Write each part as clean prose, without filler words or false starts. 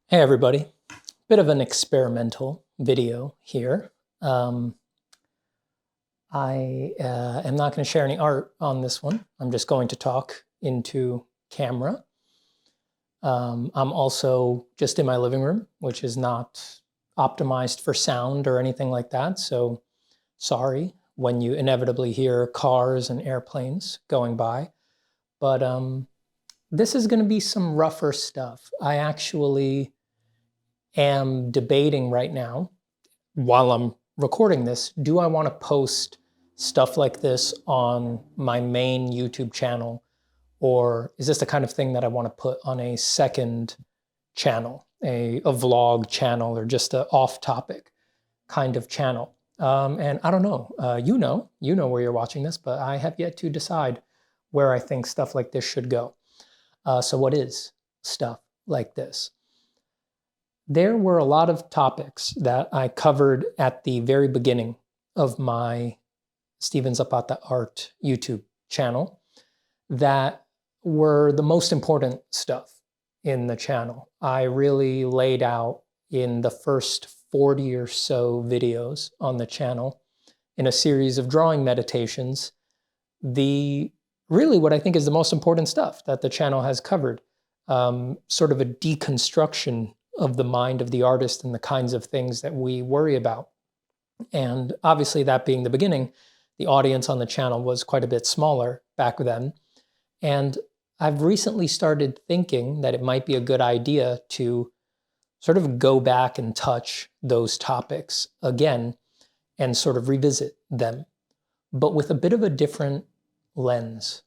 Hey everybody, bit of an experimental video here. I am not going to share any art on this one. I'm just going to talk into camera. I'm also just in my living room, which is not optimized for sound or anything like that. So sorry when you inevitably hear cars and airplanes going by. But this is going to be some rougher stuff. I actually am debating right now while I'm recording this, do I want to post stuff like this on my main YouTube channel? Or is this the kind of thing that I want to put on a second channel, a vlog channel, or just an off topic kind of channel? And I don't know, you know where you're watching this, but I have yet to decide where I think stuff like this should go. So what is stuff like this? There were a lot of topics that I covered at the very beginning of my Steven Zapata Art YouTube channel that were the most important stuff in the channel. I really laid out in the first 40 or so videos on the channel in a series of drawing meditations, the really what I think is the most important stuff that the channel has covered, sort of a deconstruction of the mind of the artist and the kinds of things that we worry about. And obviously, that being the beginning, the audience on the channel was quite a bit smaller back then. And I've recently started thinking that it might be a good idea to sort of go back and touch those topics again and sort of revisit them, but with a bit of a different lens.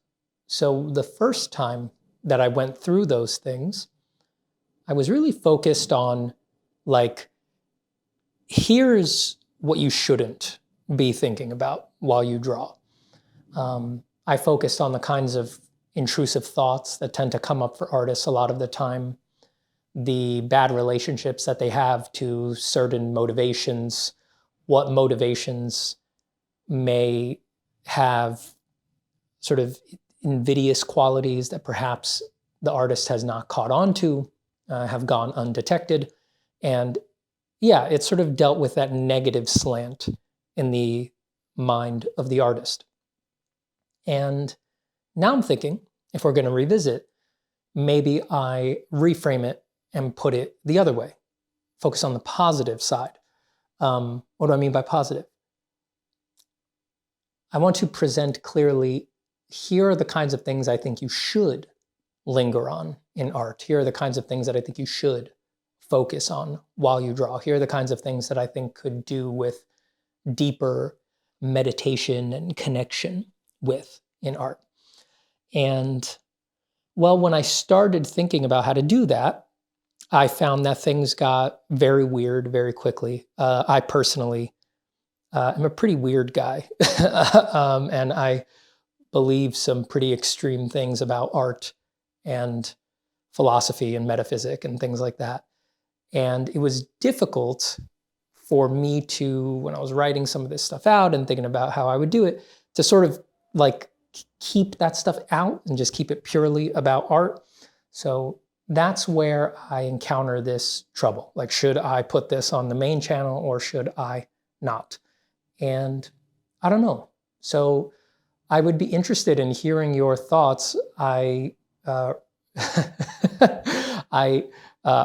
So the first time that I went through those things, I was really focused on, like, here's what you shouldn't be thinking about while you draw. I focused on the kinds of intrusive thoughts that tend to come up for artists a lot of the time, the bad relationships that they have to certain motivations, what motivations may have sort of invidious qualities that perhaps the artist has not caught on to, have gone undetected. And yeah, it sort of dealt with that negative slant in the mind of the artist. And now I'm thinking, if we're going to revisit, maybe I reframe it and put it the other way, focus on the positive side. What do I mean by positive? I want to present clearly, here are the kinds of things I think you should linger on in art. Here are the kinds of things that I think you should focus on while you draw. Here are the kinds of things that I think could do with deeper meditation and connection with in art. And well, when I started thinking about how to do that, I found that things got very weird very quickly. I personally am a pretty weird guy, and I believe some pretty extreme things about art and philosophy and metaphysics and things like that. And it was difficult for me to, when I was writing some of this stuff out and thinking about how I would do it, to sort of like keep that stuff out and just keep it purely about art. So that's where I encounter this trouble. Like, should I put this on the main channel or should I not? And I don't know. So I would be interested in hearing your thoughts. I I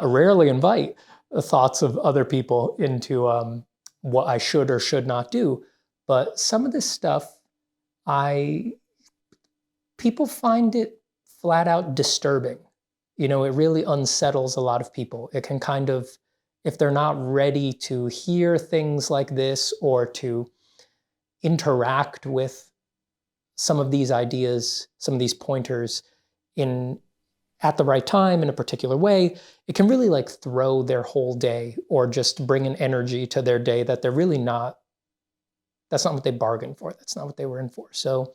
rarely invite the thoughts of other people into what I should or should not do. But some of this stuff, people find it flat out disturbing. You know, it really unsettles a lot of people. It can kind of, if they're not ready to hear things like this or to interact with some of these ideas, some of these pointers in at the right time in a particular way, it can really like throw their whole day or just bring an energy to their day that they're really not, that's not what they bargained for. That's not what they were in for. So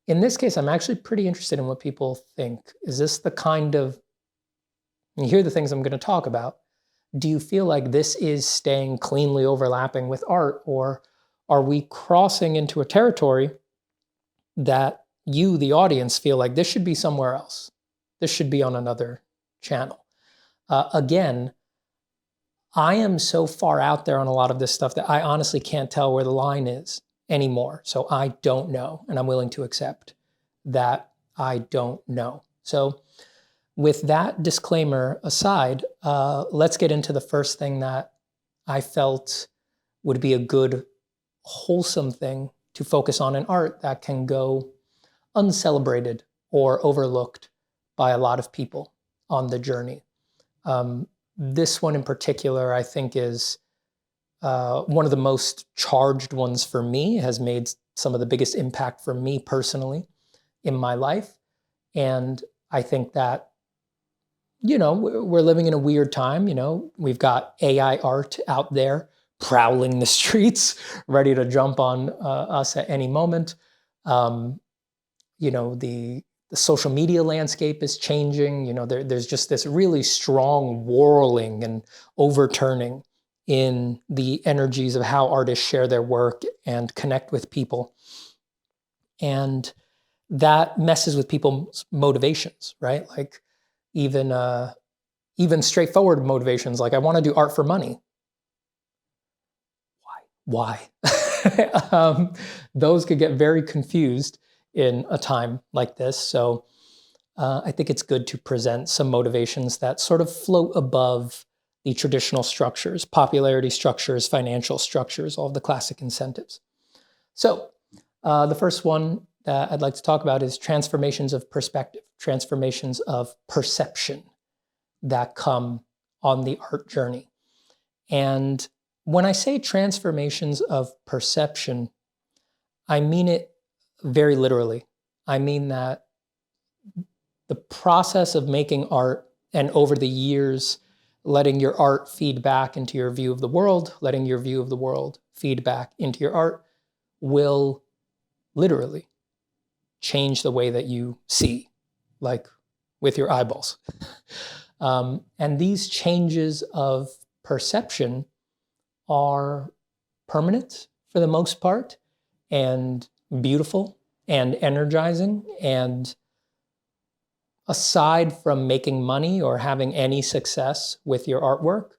in this case, I'm actually pretty interested in what people think. Is this the kind of, and here are the things I'm going to talk about. Do you feel like this is staying cleanly overlapping with art, or are we crossing into a territory that you, the audience, feel like this should be somewhere else? This should be on another channel. Again, I am so far out there on a lot of this stuff that I honestly can't tell where the line is anymore. So I don't know, and I'm willing to accept that I don't know. So with that disclaimer aside, let's get into the first thing that I felt would be a good, wholesome thing to focus on in art that can go uncelebrated or overlooked by a lot of people on the journey. This one in particular, I think, is one of the most charged ones for me, has made some of the biggest impact for me personally in my life. And I think that, we're living in a weird time. We've got AI art out there prowling the streets, ready to jump on us at any moment. The social media landscape is changing. There's just this really strong whirling and overturning in the energies of how artists share their work and connect with people. And that messes with people's motivations, right? Like even straightforward motivations, like I want to do art for money. Why? Those could get very confused in a time like this. So I think it's good to present some motivations that sort of float above the traditional structures, popularity structures, financial structures, all of the classic incentives. So the first one that I'd like to talk about is transformations of perspective, transformations of perception that come on the art journey. And when I say transformations of perception, I mean it very literally. I mean that the process of making art and over the years, letting your art feed back into your view of the world, letting your view of the world feed back into your art will literally change the way that you see, like with your eyeballs. And these changes of perception are permanent for the most part, and beautiful and energizing. And aside from making money or having any success with your artwork,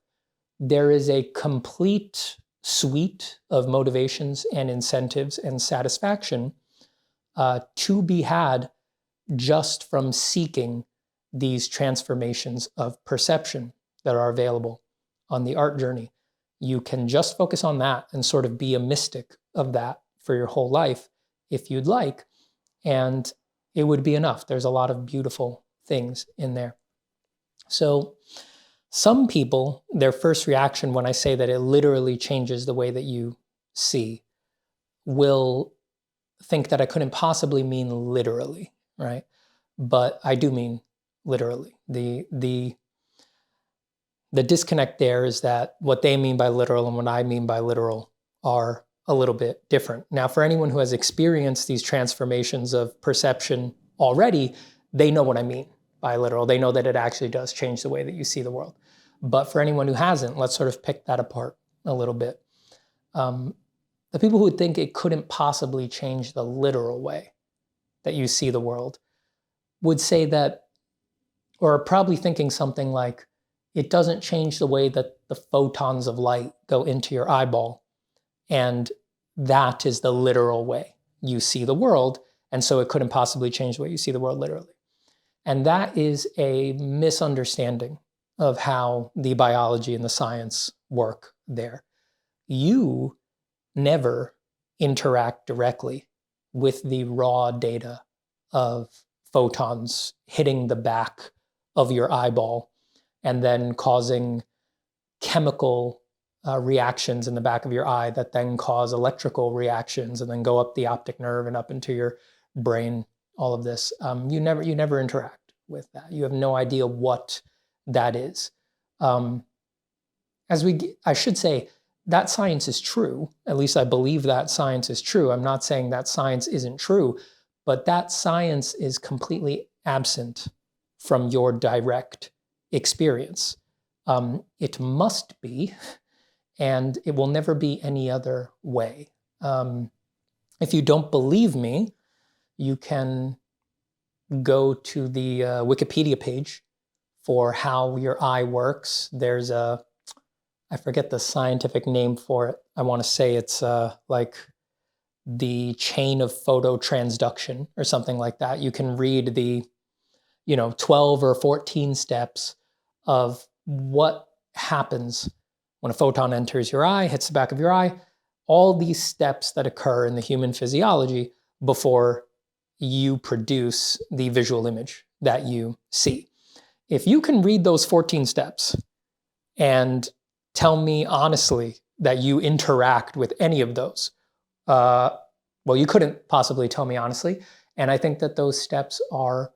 there is a complete suite of motivations and incentives and satisfaction to be had just from seeking these transformations of perception that are available on the art journey. You can just focus on that and sort of be a mystic of that for your whole life if you'd like, and it would be enough. There's a lot of beautiful things in there. So some people, their first reaction when I say that it literally changes the way that you see, will think that I couldn't possibly mean literally, right? But I do mean literally. The disconnect there is that what they mean by literal and what I mean by literal are a little bit different. Now, for anyone who has experienced these transformations of perception already, they know what I mean by literal. They know that it actually does change the way that you see the world. But for anyone who hasn't, let's sort of pick that apart a little bit. The people who would think it couldn't possibly change the literal way that you see the world would say that, or are probably thinking something like, it doesn't change the way that the photons of light go into your eyeball, and that is the literal way you see the world, and so it couldn't possibly change the way you see the world literally. And that is a misunderstanding of how the biology and the science work there. You never interact directly with the raw data of photons hitting the back of your eyeball and then causing chemical reactions in the back of your eye that then cause electrical reactions and then go up the optic nerve and up into your brain. All of this, you never interact with that. You have no idea what that is. I should say that science is true. At least I believe that science is true. I'm not saying that science isn't true, but that science is completely absent from your direct experience. It must be, and it will never be any other way. If you don't believe me, you can go to the Wikipedia page for how your eye works. There's I forget the scientific name for it. I want to say it's like the chain of phototransduction or something like that. You can read the 12 or 14 steps of what happens when a photon enters your eye, hits the back of your eye, all these steps that occur in the human physiology before you produce the visual image that you see. If you can read those 14 steps and tell me honestly that you interact with any of those, well, you couldn't possibly tell me honestly. And I think that those steps are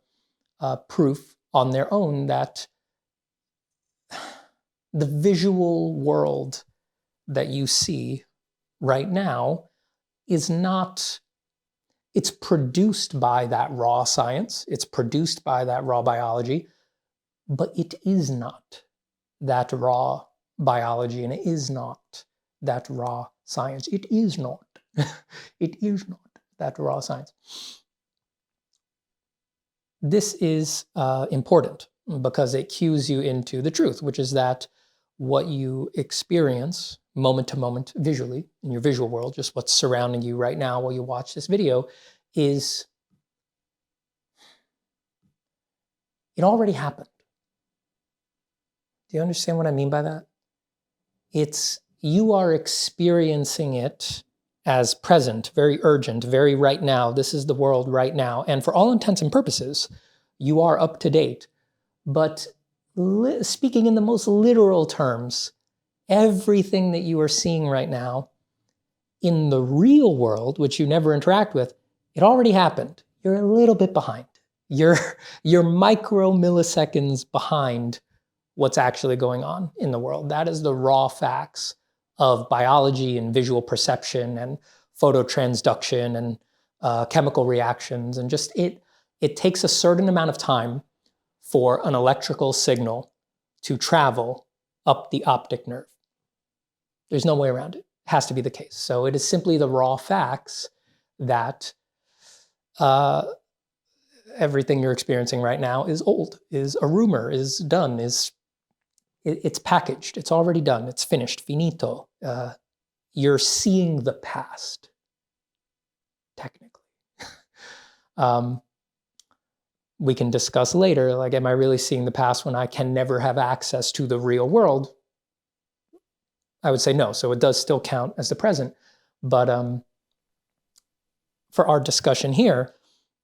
proof on their own that the visual world that you see right now is not, it's produced by that raw science, it's produced by that raw biology, but it is not that raw biology and it is not that raw science. It is not. It is not that raw science. This is important because it cues you into the truth, which is that what you experience moment to moment visually in your visual world, just what's surrounding you right now while you watch this video, is it already happened. Do you understand what I mean by that? It's you are experiencing it as present, very urgent, very right now. This is the world right now. And for all intents and purposes, you are up to date. But speaking in the most literal terms, everything that you are seeing right now in the real world, which you never interact with, it already happened. You're a little bit behind. You're micro milliseconds behind what's actually going on in the world. That is the raw facts of biology and visual perception and phototransduction and chemical reactions. And just it takes a certain amount of time for an electrical signal to travel up the optic nerve. There's no way around it. It has to be the case. So it is simply the raw facts that everything you're experiencing right now is old, is a rumor, is done, it's packaged, it's already done, it's finished, finito. You're seeing the past, technically. We can discuss later, like, am I really seeing the past when I can never have access to the real world? I would say no, so it does still count as the present. But for our discussion here,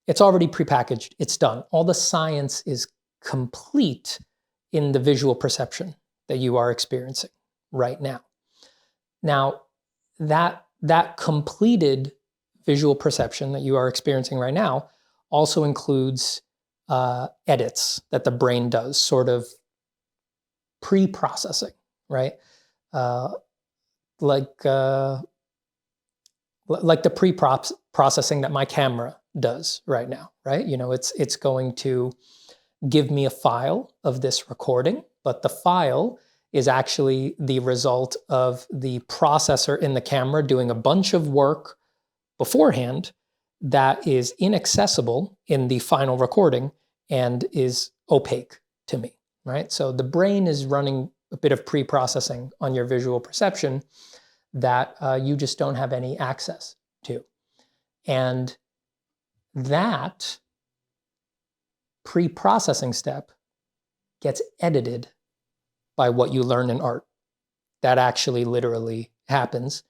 it's already prepackaged, it's done. All the science is complete in the visual perception that you are experiencing right now. Now, that completed visual perception that you are experiencing right now also includes edits that the brain does, sort of pre-processing, right? Like the pre-processing that my camera does right now, right? It's going to give me a file of this recording, but the file is actually the result of the processor in the camera doing a bunch of work beforehand that is inaccessible in the final recording and is opaque to me, right? So the brain is running a bit of pre-processing on your visual perception that you just don't have any access to. And that pre-processing step gets edited by what you learn in art. That actually literally happens.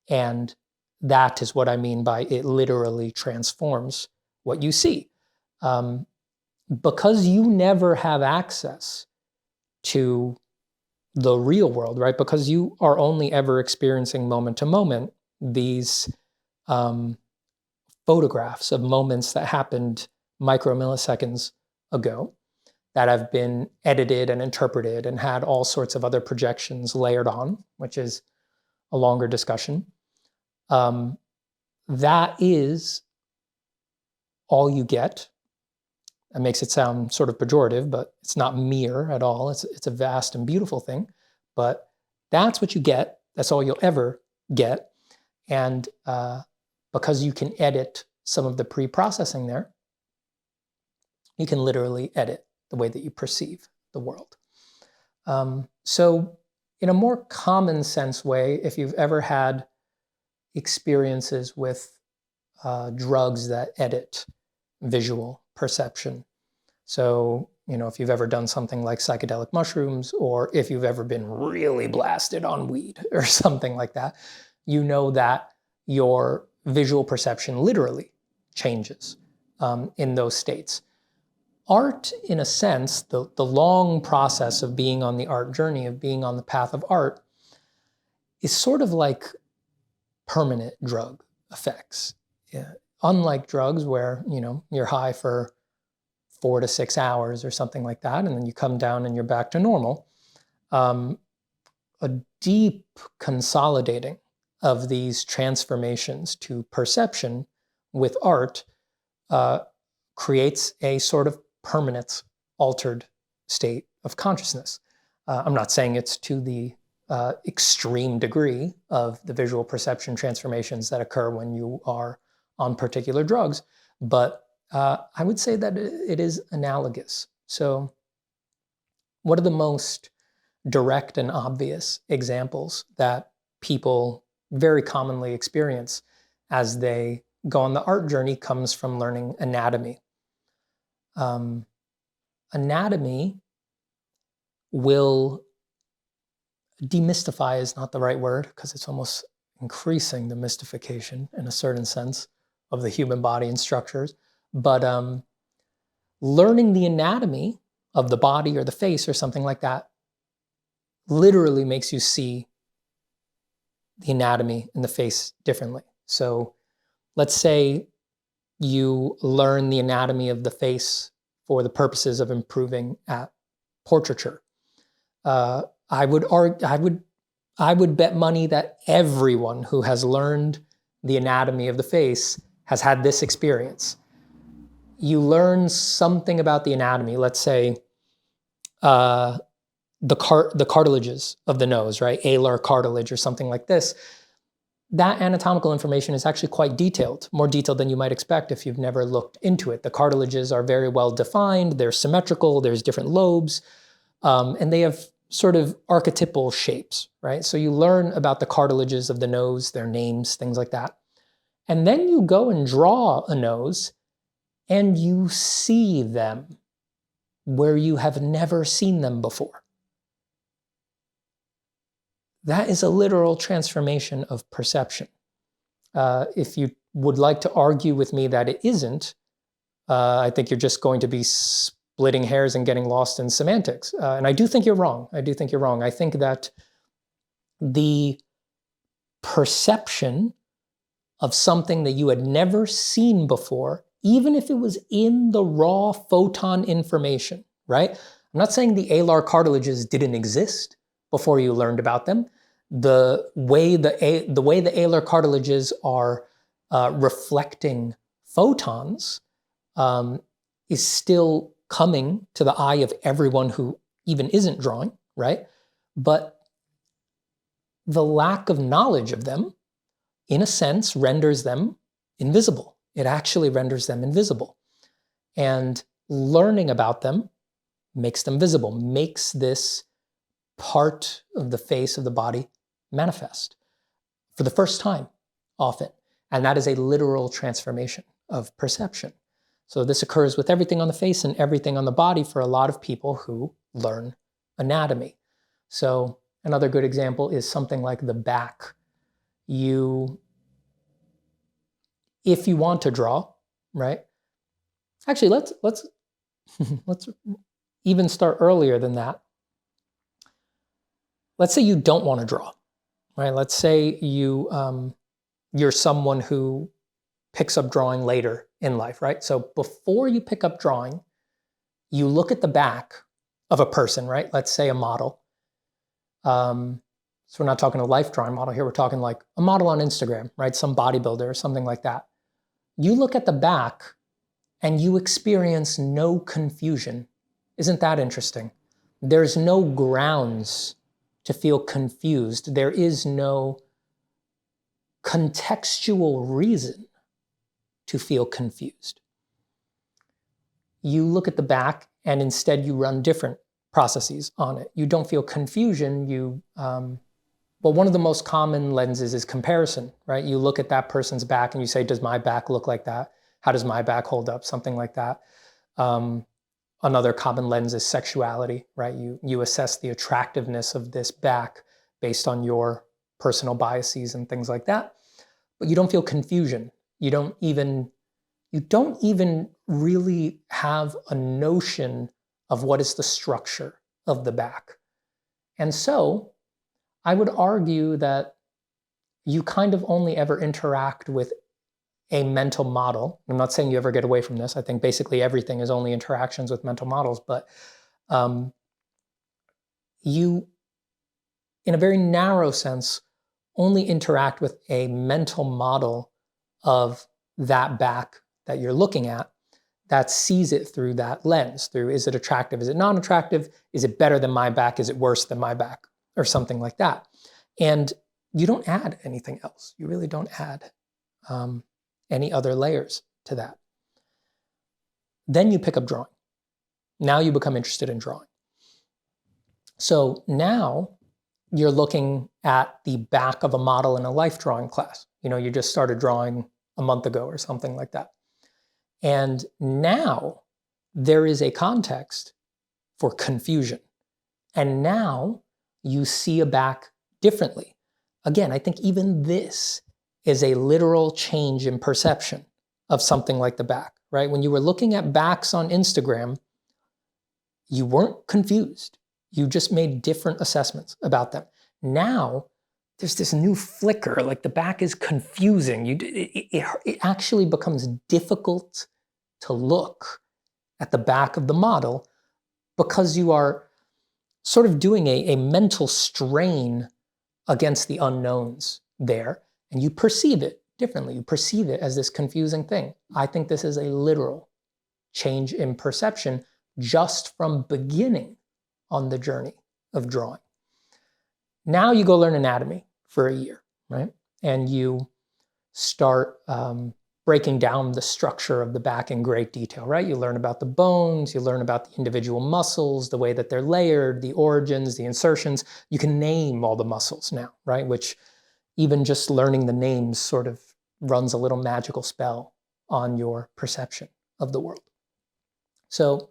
And that is what I mean by it literally transforms what you see. Because you never have access to the real world, right? Because you are only ever experiencing moment to moment these photographs of moments that happened micromilliseconds ago that have been edited and interpreted and had all sorts of other projections layered on, which is a longer discussion. That is all you get. That makes it sound sort of pejorative, but it's not mere at all. It's a vast and beautiful thing, but that's what you get. That's all you'll ever get. And because you can edit some of the pre-processing there, you can literally edit the way that you perceive the world. So in a more common sense way, if you've ever had experiences with drugs that edit visual perception, so if you've ever done something like psychedelic mushrooms, or if you've ever been really blasted on weed or something like that, you know that your visual perception literally changes in those states. Art, in a sense, the long process of being on the art journey, of being on the path of art, is sort of like permanent drug effects. Yeah. Unlike drugs where, you're high for 4 to 6 hours or something like that, and then you come down and you're back to normal, a deep consolidating of these transformations to perception with art creates a sort of permanent altered state of consciousness. I'm not saying it's to the extreme degree of the visual perception transformations that occur when you are on particular drugs, but I would say that it is analogous. So what are the most direct and obvious examples that people very commonly experience as they go on the art journey comes from learning anatomy. Anatomy will demystify is not the right word because it's almost increasing the mystification in a certain sense of the human body and structures. But learning the anatomy of the body or the face or something like that literally makes you see the anatomy in the face differently. So let's say you learn the anatomy of the face for the purposes of improving at portraiture. I would bet money that everyone who has learned the anatomy of the face has had this experience. You learn something about the anatomy, let's say the cartilages of the nose, right? Alar cartilage or something like this. That anatomical information is actually quite detailed, more detailed than you might expect if you've never looked into it. The cartilages are very well defined, they're symmetrical, there's different lobes, and they have sort of archetypal shapes, right? So you learn about the cartilages of the nose, their names, things like that. And then you go and draw a nose and you see them where you have never seen them before. That is a literal transformation of perception. If you would like to argue with me that it isn't, I think you're just going to be splitting hairs and getting lost in semantics. And I do think you're wrong. I think that the perception of something that you had never seen before, even if it was in the raw photon information, right? I'm not saying the alar cartilages didn't exist before you learned about them. The way the alar cartilages are reflecting photons is still coming to the eye of everyone who even isn't drawing, right? But the lack of knowledge of them, in a sense, renders them invisible. It actually renders them invisible. And learning about them makes them visible, makes this part of the face of the body manifest for the first time, often. And that is a literal transformation of perception. So this occurs with everything on the face and everything on the body for a lot of people who learn anatomy. So another good example is something like the back. If you want to draw, right? Actually, let's let's even start earlier than that. Let's say you don't want to draw, right? Let's say you're someone who picks up drawing later in life, right? So before you pick up drawing, you look at the back of a person, right? Let's say a model. So we're not talking a life drawing model here. We're talking like a model on Instagram, right? Some bodybuilder or something like that. You look at the back and you experience no confusion. Isn't that interesting? There's no grounds to feel confused. There is no contextual reason to feel confused. You look at the back and instead you run different processes on it. You don't feel confusion. Well, one of the most common lenses is comparison, right? You look at that person's back and you say, does my back look like that? How does my back hold up? Something like that. Another common lens is sexuality, right? You assess the attractiveness of this back based on your personal biases and things like that. But you don't feel confusion. You don't even really have a notion of what is the structure of the back. And so I would argue that you kind of only ever interact with a mental model. I'm not saying you ever get away from this. I think basically everything is only interactions with mental models, but you, in a very narrow sense, only interact with a mental model of that back that you're looking at that sees it through that lens, through is it attractive, is it non-attractive, is it better than my back, is it worse than my back, or something like that. And you don't add anything else. You really don't add any other layers to that. Then you pick up drawing. Now you become interested in drawing. So now you're looking at the back of a model in a life drawing class. You just started drawing a month ago or something like that. And now there is a context for confusion. And now you see a back differently. Again, I think even this is a literal change in perception of something like the back, right? When you were looking at backs on Instagram, you weren't confused. You just made different assessments about them. Now, there's this new flicker, like the back is confusing. It actually becomes difficult to look at the back of the model because you are sort of doing a mental strain against the unknowns there, and you perceive it differently. You perceive it as this confusing thing. I think this is a literal change in perception just from beginning on the journey of drawing. Now you go learn anatomy for a year, right? And you start breaking down the structure of the back in great detail, right? You learn about the bones, you learn about the individual muscles, the way that they're layered, the origins, the insertions. You can name all the muscles now, right? Which even just learning the names sort of runs a little magical spell on your perception of the world. So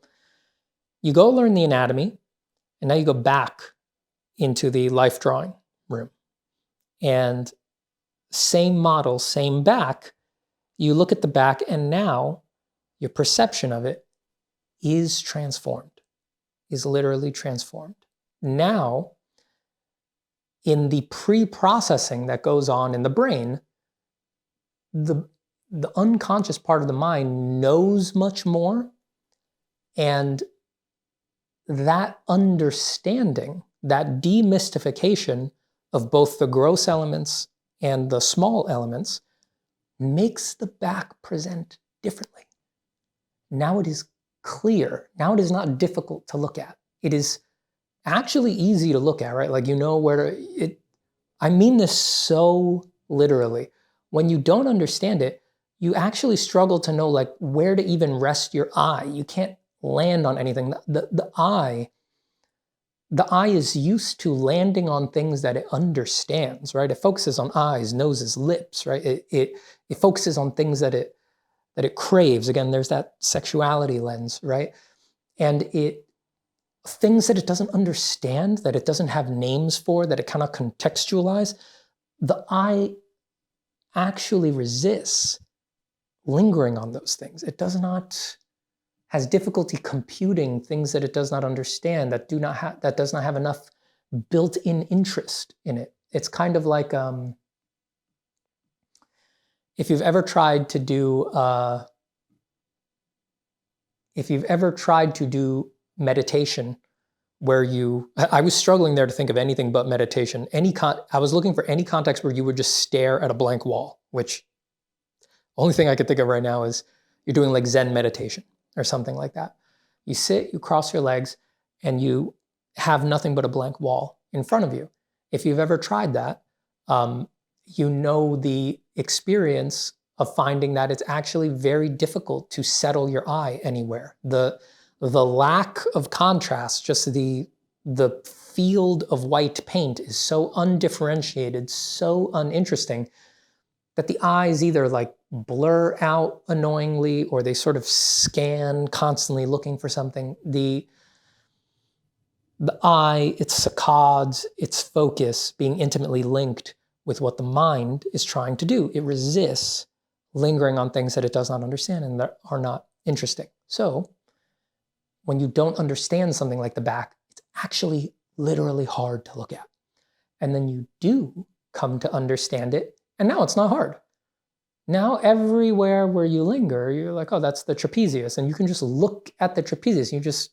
you go learn the anatomy, and now you go back into the life drawing room. And same model, same back, you look at the back, and now your perception of it is transformed, is literally transformed. Now, in the pre-processing that goes on in the brain, the unconscious part of the mind knows much more, and that understanding, that demystification of both the gross elements and the small elements makes the back present differently. Now it is clear. Now it is not difficult to look at. It is actually easy to look at, right? Like where it. I mean this so literally. When you don't understand it, you actually struggle to know like where to even rest your eye. You can't land on anything. The eye is used to landing on things that it understands, right? It focuses on eyes, noses, lips, right? It focuses on things that it craves. Again, there's that sexuality lens, right? And things that it doesn't understand, that it doesn't have names for, that it cannot contextualize, the eye actually resists lingering on those things. It has difficulty computing things that it does not understand, that does not have enough built-in interest in it. It's kind of like if you've ever tried to do meditation, where I was struggling there to think of anything but meditation. I was looking for any context where you would just stare at a blank wall, which only thing I could think of right now is you're doing like Zen meditation or something like that. You sit, you cross your legs, and you have nothing but a blank wall in front of you. If you've ever tried that, you know the experience of finding that it's actually very difficult to settle your eye anywhere. The the lack of contrast, just the field of white paint is so undifferentiated, so uninteresting, that the eyes either like blur out annoyingly or they sort of scan constantly looking for something. The eye, its saccades, its focus being intimately linked with what the mind is trying to do. It resists lingering on things that it does not understand and that are not interesting. So when you don't understand something like the back, it's actually literally hard to look at. And then you do come to understand it, and now it's not hard. Now everywhere where you linger, you're like, oh, that's the trapezius. And you can just look at the trapezius. You just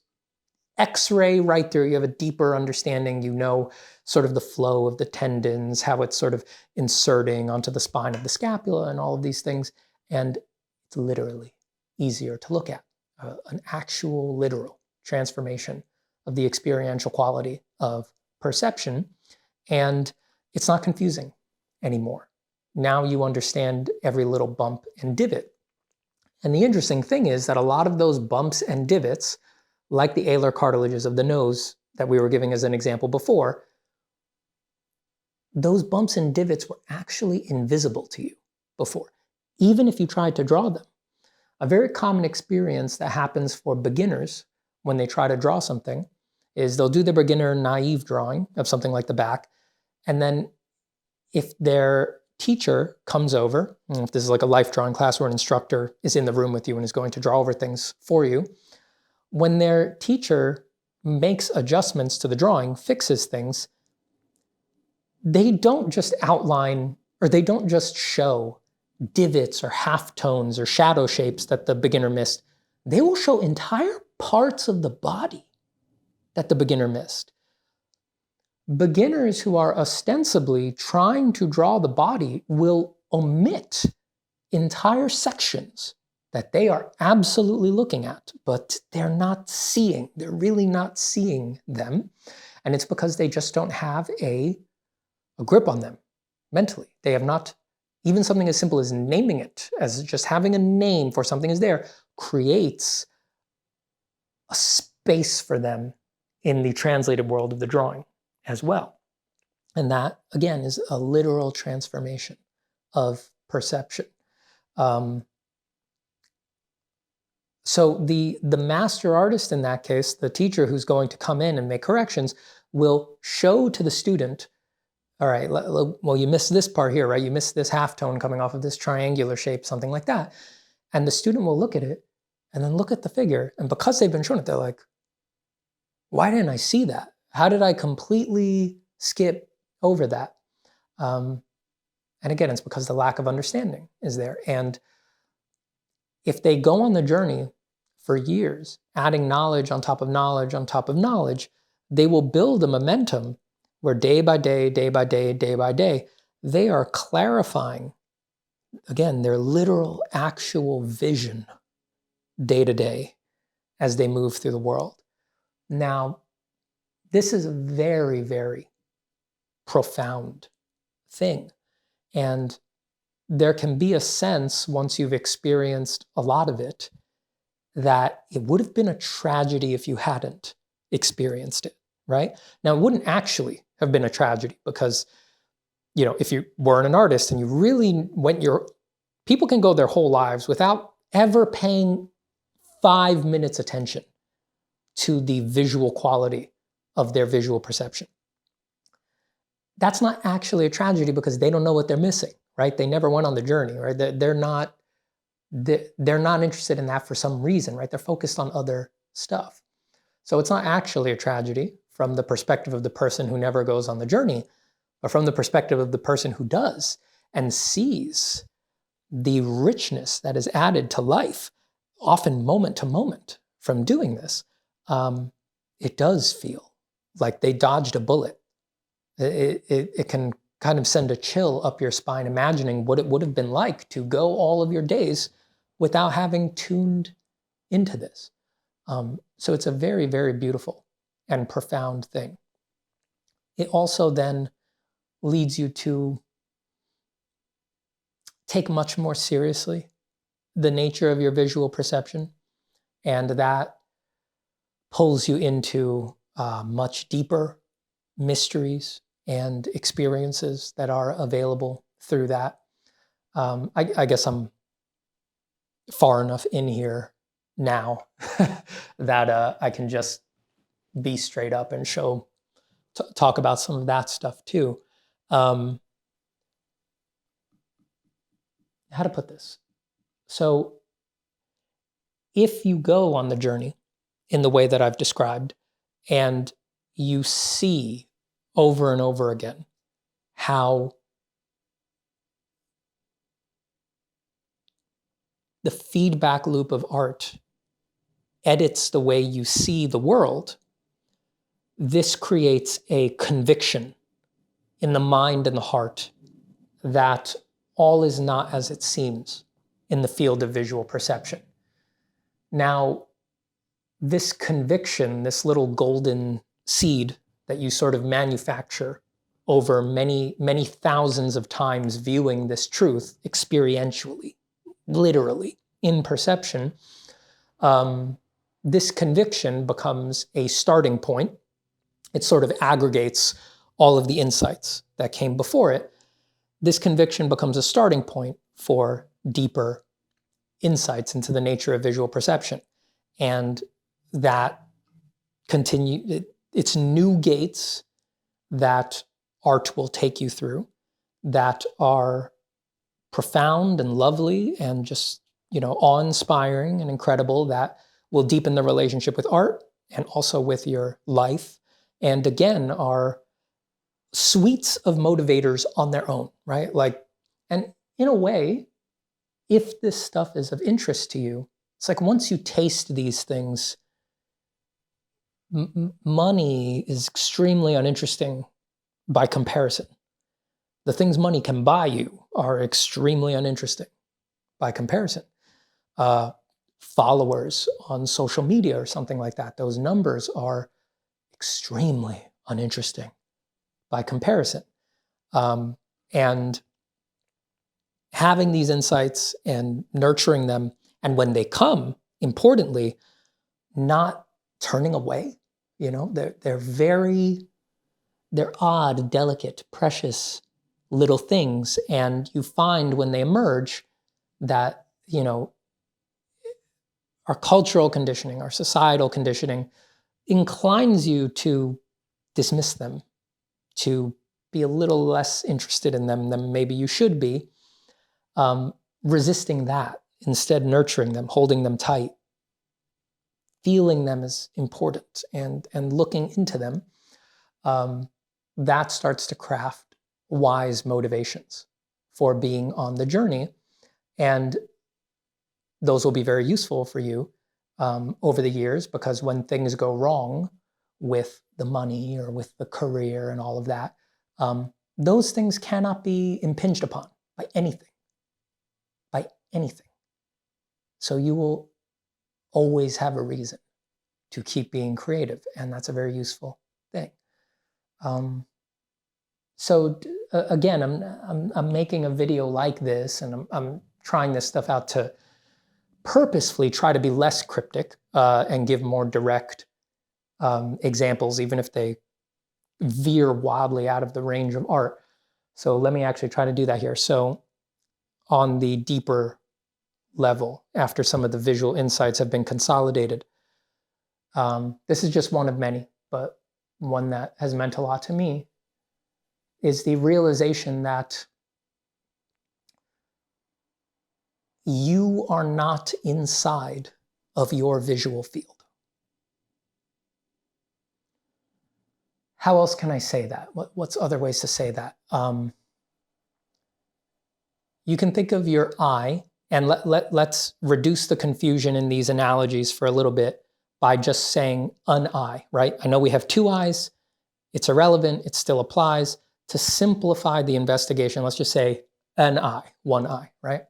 X-ray right through. You have a deeper understanding. You know sort of the flow of the tendons, how it's sort of inserting onto the spine of the scapula and all of these things. And it's literally easier to look at. An actual literal transformation of the experiential quality of perception. And it's not confusing anymore. Now you understand every little bump and divot. And the interesting thing is that a lot of those bumps and divots, like the alar cartilages of the nose that we were giving as an example before, those bumps and divots were actually invisible to you before, even if you tried to draw them. A very common experience that happens for beginners when they try to draw something is they'll do the beginner naive drawing of something like the back, and then if their teacher comes over, if this is like a life drawing class where an instructor is in the room with you and is going to draw over things for you, when their teacher makes adjustments to the drawing, fixes things, they don't just outline or they don't just show divots or halftones or shadow shapes that the beginner missed. They will show entire parts of the body that the beginner missed. Beginners who are ostensibly trying to draw the body will omit entire sections that they are absolutely looking at, but they're not seeing. They're really not seeing them. And it's because they just don't have a grip on them mentally. They have not, even something as simple as naming it, as just having a name for something is there, creates a space for them in the translated world of the drawing as well. And that, again, is a literal transformation of perception. So the master artist in that case, the teacher who's going to come in and make corrections, will show to the student, all right, well, you missed this part here, right? You missed this halftone coming off of this triangular shape, something like that. And the student will look at it and then look at the figure. And because they've been shown it, they're like, why didn't I see that? How did I completely skip over that? And again, it's because the lack of understanding is there. And if they go on the journey for years, adding knowledge on top of knowledge on top of knowledge, they will build a momentum where day by day, day by day, day by day, they are clarifying, again, their literal, actual vision day to day as they move through the world. Now, this is a very, very profound thing. And there can be a sense, once you've experienced a lot of it, that it would have been a tragedy if you hadn't experienced it, right? Now, it wouldn't actually have been a tragedy because, you know, if you weren't an artist and you really people can go their whole lives without ever paying 5 minutes attention to the visual quality of their visual perception. That's not actually a tragedy because they don't know what they're missing, right? They never went on the journey, right? They're not interested in that for some reason, right? They're focused on other stuff. So it's not actually a tragedy from the perspective of the person who never goes on the journey, but from the perspective of the person who does and sees the richness that is added to life, often moment to moment from doing this. It does feel like they dodged a bullet. It can kind of send a chill up your spine, imagining what it would have been like to go all of your days without having tuned into this. So it's a very, very beautiful and profound thing. It also then leads you to take much more seriously the nature of your visual perception, and that pulls you into much deeper mysteries and experiences that are available through that. I guess I'm far enough in here now that I can just be straight up and talk about some of that stuff too. How to put this? So if you go on the journey in the way that I've described, and you see over and over again how the feedback loop of art edits the way you see the world, this creates a conviction in the mind and the heart that all is not as it seems in the field of visual perception. Now, this conviction, this little golden seed that you sort of manufacture over many, many thousands of times viewing this truth experientially, literally, in perception, this conviction becomes a starting point. It sort of aggregates all of the insights that came before it. This conviction becomes a starting point for deeper insights into the nature of visual perception. And that it's new gates that art will take you through that are profound and lovely and just, awe-inspiring and incredible, that will deepen the relationship with art and also with your life. And again, are suites of motivators on their own, right? And in a way, if this stuff is of interest to you, it's like once you taste these things, money is extremely uninteresting by comparison. The things money can buy you are extremely uninteresting by comparison. Followers on social media or something like that, those numbers are extremely uninteresting by comparison. And having these insights and nurturing them, and when they come, importantly, not turning away. They're odd, delicate, precious little things. And you find when they emerge that, our cultural conditioning, our societal conditioning inclines you to dismiss them, to be a little less interested in them than maybe you should be. Resisting that, instead nurturing them, holding them tight, feeling them as important and looking into them, that starts to craft wise motivations for being on the journey. And those will be very useful for you over the years, because when things go wrong with the money or with the career and all of that, those things cannot be impinged upon by anything. So you will always have a reason to keep being creative, and that's a very useful thing. So again, I'm making a video like this, and I'm trying this stuff out to purposefully try to be less cryptic and give more direct examples, even if they veer wildly out of the range of art. So let me actually try to do that here. So on the deeper level, after some of the visual insights have been consolidated, this is just one of many, but one that has meant a lot to me, is the realization that you are not inside of your visual field. How else can I say that? What's other ways to say that? You can think of your eye, and let's reduce the confusion in these analogies for a little bit by just saying an eye, right? I know we have two eyes. It's irrelevant. It still applies. To simplify the investigation, let's just say an eye, one eye, right?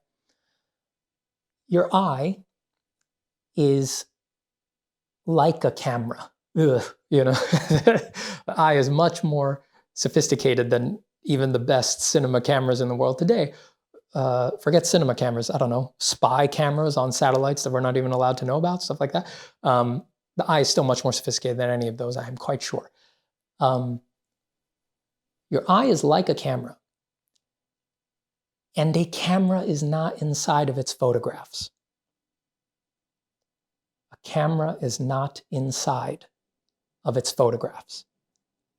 Your eye is like a camera. The eye is much more sophisticated than even the best cinema cameras in the world today. Forget cinema cameras, I don't know, spy cameras on satellites that we're not even allowed to know about, stuff like that. The eye is still much more sophisticated than any of those, I am quite sure. Your eye is like a camera. And a camera is not inside of its photographs. A camera is not inside of its photographs.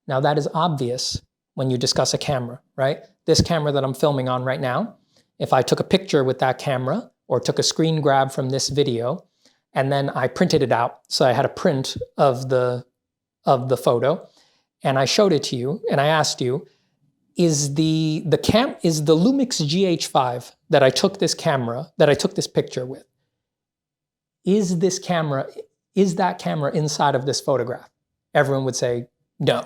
Now that is obvious when you discuss a camera, right? This camera that I'm filming on right now, if I took a picture with that camera or took a screen grab from this video, and then I printed it out, so I had a print of the photo, and I showed it to you, and I asked you, is the Lumix GH5 that I took this picture with, is that camera inside of this photograph? Everyone would say no.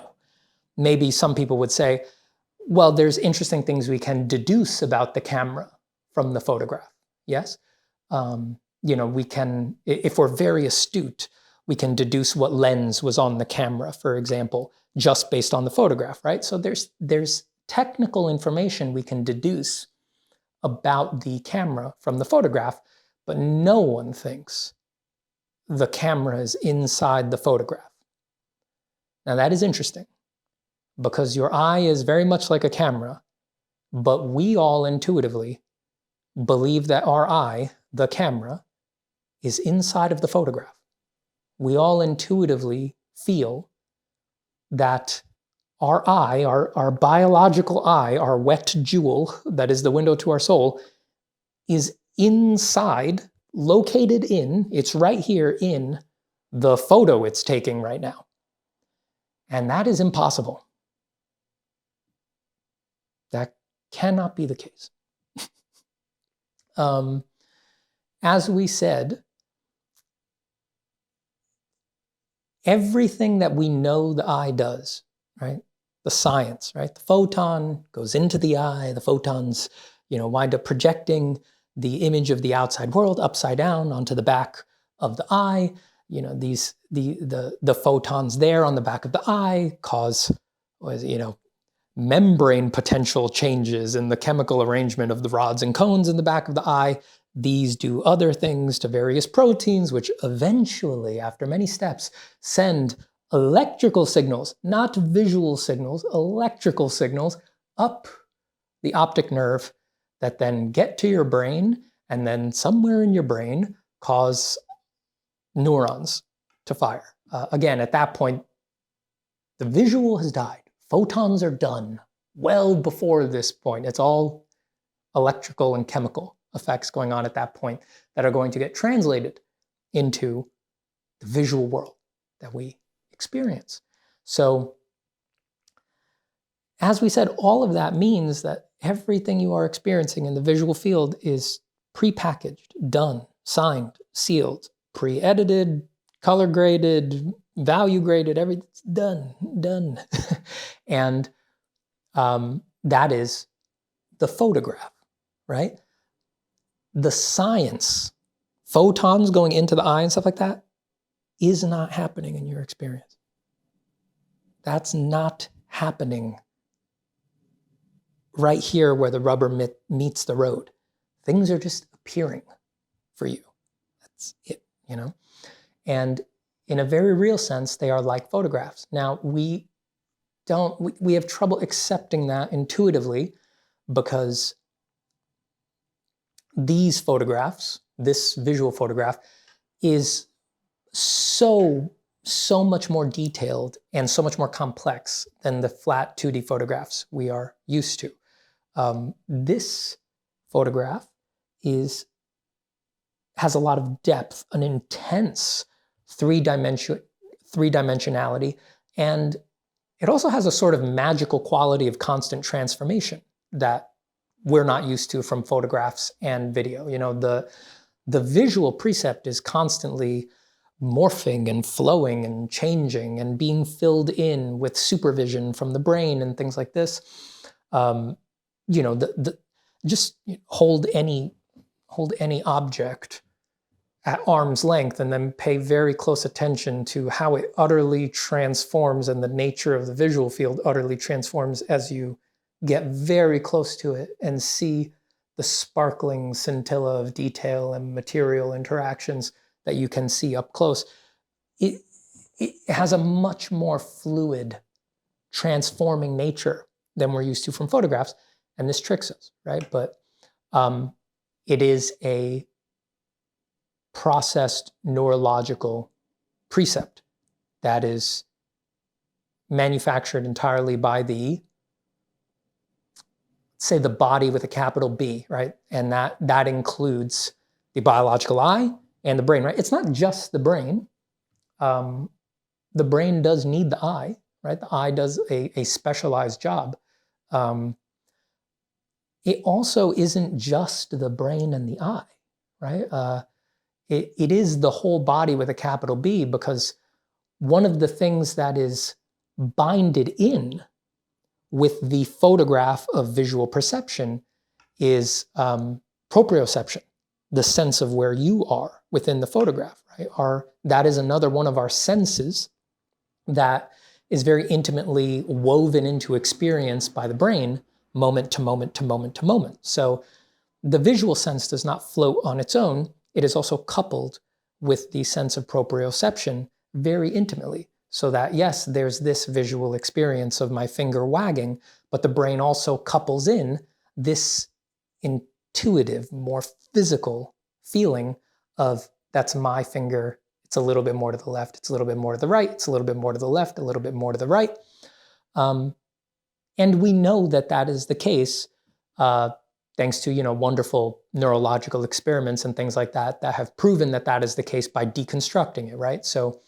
Maybe some people would say, well, there's interesting things we can deduce about the camera from the photograph. Yes? We can, if we're very astute, we can deduce what lens was on the camera, for example, just based on the photograph, right? So there's technical information we can deduce about the camera from the photograph, but no one thinks the camera is inside the photograph. Now that is interesting, because your eye is very much like a camera, but we all intuitively believe that our eye, the camera, is inside of the photograph. We all intuitively feel that our eye, our biological eye, our wet jewel that is the window to our soul, is inside, located in, it's right here in the photo it's taking right now. And that is impossible. That cannot be the case. As we said, everything that we know the eye does, right? The science, right? The photon goes into the eye, the photons, wind up projecting the image of the outside world upside down onto the back of the eye. The photons there on the back of the eye cause, membrane potential changes in the chemical arrangement of the rods and cones in the back of the eye. These do other things to various proteins, which eventually, after many steps, send electrical signals, not visual signals, electrical signals up the optic nerve that then get to your brain, and then somewhere in your brain cause neurons to fire. Again, at that point, the visual has died. Photons are done well before this point. It's all electrical and chemical effects going on at that point that are going to get translated into the visual world that we experience. So, as we said, all of that means that everything you are experiencing in the visual field is prepackaged, done, signed, sealed, pre-edited, color graded, value graded, everything's done. And that is the photograph, right? The science, photons going into the eye and stuff like that, is not happening in your experience. That's not happening right here where the rubber meets the road. Things are just appearing for you. That's it, And in a very real sense, they are like photographs. Now, we have trouble accepting that intuitively, because these photographs, this visual photograph, is so much more detailed and so much more complex than the flat 2D photographs we are used to. This photograph has a lot of depth, an intense three-dimensionality, and it also has a sort of magical quality of constant transformation that we're not used to from photographs and video. The visual percept is constantly morphing and flowing and changing and being filled in with supervision from the brain and things like this. Just hold any object at arm's length and then pay very close attention to how it utterly transforms, and the nature of the visual field utterly transforms as you get very close to it and see the sparkling scintilla of detail and material interactions that you can see up close. it, it has a much more fluid, transforming nature than we're used to from photographs, and this tricks us, right? But it is a processed neurological precept that is manufactured entirely by the, say, the body with a capital B, right? And that includes the biological eye and the brain, right? It's not just the brain. The brain does need the eye, right? The eye does a specialized job. It also isn't just the brain and the eye, right? It is the whole body with a capital B, because one of the things that is binded in with the photograph of visual perception is proprioception, the sense of where you are within the photograph, right? That is another one of our senses that is very intimately woven into experience by the brain, moment to moment to moment to moment. So the visual sense does not float on its own. It is also coupled with the sense of proprioception very intimately. So that, yes, there's this visual experience of my finger wagging, but the brain also couples in this intuitive, more physical feeling of, that's my finger. It's a little bit more to the left. It's a little bit more to the right. It's a little bit more to the left, a little bit more to the right. And we know that that is the case, thanks to, wonderful neurological experiments and things like that have proven that that is the case by deconstructing it, right? So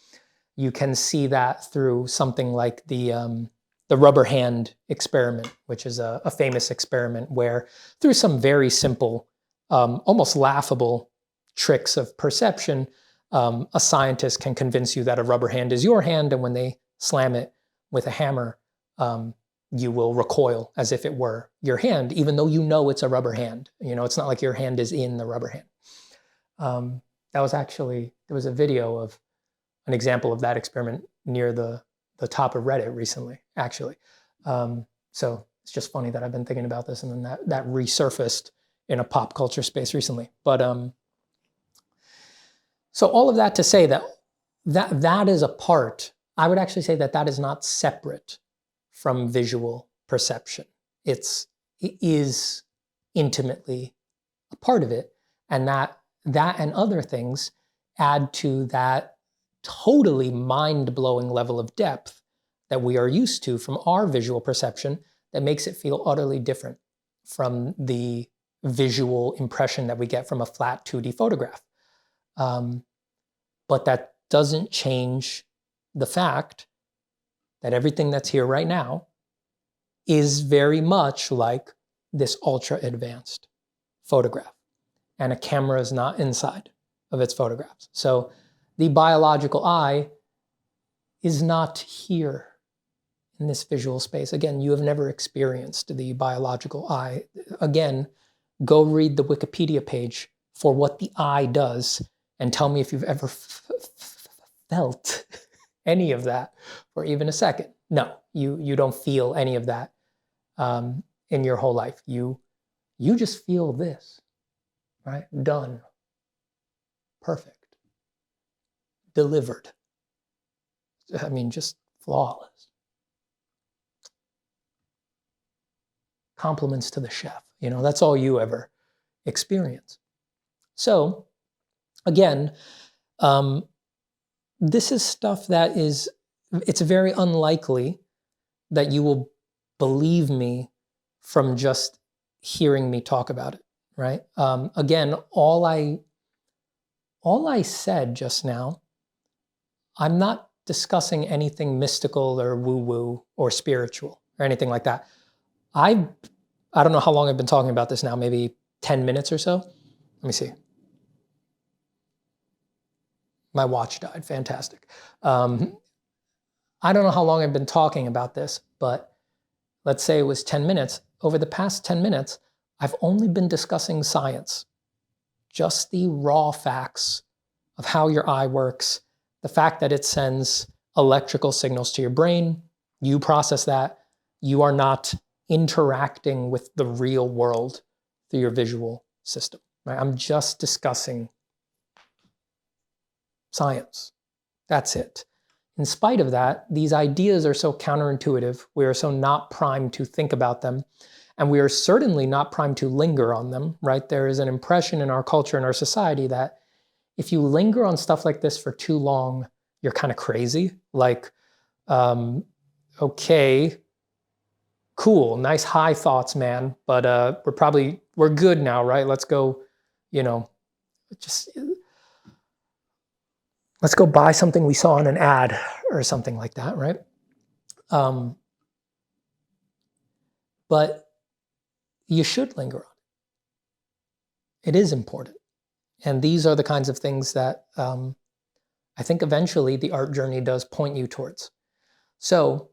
you can see that through something like the rubber hand experiment, which is a famous experiment where, through some very simple, almost laughable tricks of perception, a scientist can convince you that a rubber hand is your hand, and when they slam it with a hammer, you will recoil as if it were your hand, even though you know it's a rubber hand. It's not like your hand is in the rubber hand. There was a video of an example of that experiment near the top of Reddit recently, actually. So it's just funny that I've been thinking about this, and then that resurfaced in a pop culture space recently. But so all of that to say that is a part. I would actually say that is not separate from visual perception. It is intimately a part of it, and that and other things add to that totally mind-blowing level of depth that we are used to from our visual perception, that makes it feel utterly different from the visual impression that we get from a flat 2D photograph. But that doesn't change the fact that everything that's here right now is very much like this ultra advanced photograph, and a camera is not inside of its photographs. So the biological eye is not here in this visual space. Again, you have never experienced the biological eye. Again, go read the Wikipedia page for what the eye does, and tell me if you've ever felt any of that for even a second. No, you don't feel any of that in your whole life. You just feel this, right? Done. Perfect. Delivered. I mean, just flawless. Compliments to the chef. That's all you ever experience. So, again, this is stuff that it's very unlikely that you will believe me from just hearing me talk about it, right? Again, all I said just now, I'm not discussing anything mystical or woo-woo or spiritual or anything like that. I don't know how long I've been talking about this now, maybe 10 minutes or so. Let me see. My watch died. Fantastic. I don't know how long I've been talking about this, but let's say it was 10 minutes. Over the past 10 minutes, I've only been discussing science, just the raw facts of how your eye works, the fact that it sends electrical signals to your brain. You process that. You are not interacting with the real world through your visual system, right? I'm just discussing science. That's it. In spite of that, these ideas are so counterintuitive. We are so not primed to think about them. And we are certainly not primed to linger on them, right? There is an impression in our culture and our society that if you linger on stuff like this for too long, you're kind of crazy. Like, okay, cool, nice high thoughts, man. But we're good now, right? Let's go, just let's go buy something we saw in an ad or something like that, right? But you should linger on it. It is important. And these are the kinds of things that I think eventually the art journey does point you towards. So,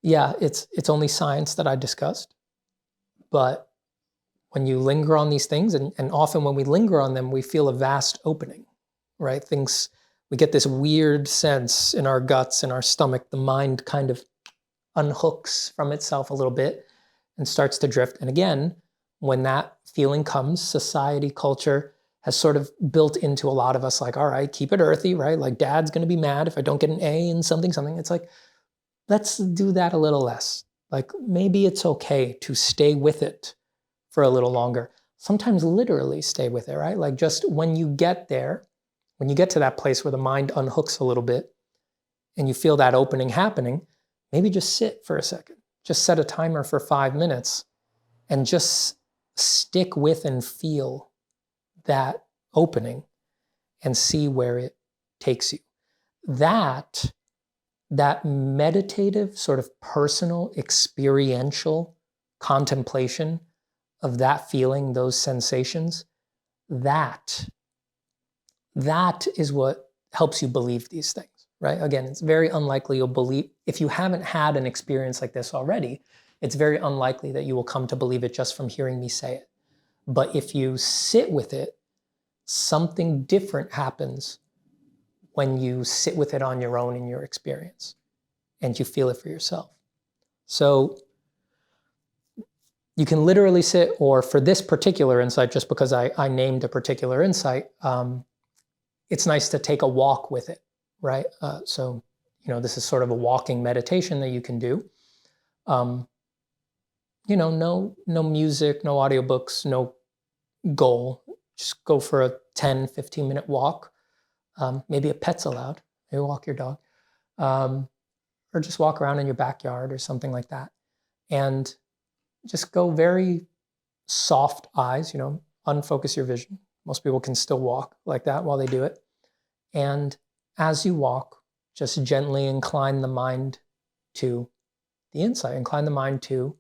yeah, it's only science that I discussed. But when you linger on these things, and often when we linger on them, we feel a vast opening, right? We get this weird sense in our guts, in our stomach, the mind kind of unhooks from itself a little bit and starts to drift. And again, when that feeling comes, society, culture has sort of built into a lot of us like, all right, keep it earthy, right? Like dad's going to be mad if I don't get an A in something. It's like, let's do that a little less. Like maybe it's okay to stay with it for a little longer. Sometimes literally stay with it, right? Like just when you get there, when you get to that place where the mind unhooks a little bit and you feel that opening happening, maybe just sit for a second. Just set a timer for 5 minutes and just stick with and feel that opening and see where it takes you. That meditative, sort of personal, experiential contemplation of that feeling, those sensations, that is what helps you believe these things, right? Again, it's very unlikely you'll believe, if you haven't had an experience like this already, it's very unlikely that you will come to believe it just from hearing me say it. But if you sit with it, something different happens when you sit with it on your own in your experience and you feel it for yourself. So you can literally sit, or for this particular insight, just because I named a particular insight, it's nice to take a walk with it, right? So, this is sort of a walking meditation that you can do. No music, no audiobooks, no goal. Just go for a 10, 15-minute walk. Maybe a pet's allowed. Maybe walk your dog. Or just walk around in your backyard or something like that. And just go very soft eyes, unfocus your vision. Most people can still walk like that while they do it. And as you walk, just gently incline the mind to the insight. Incline the mind to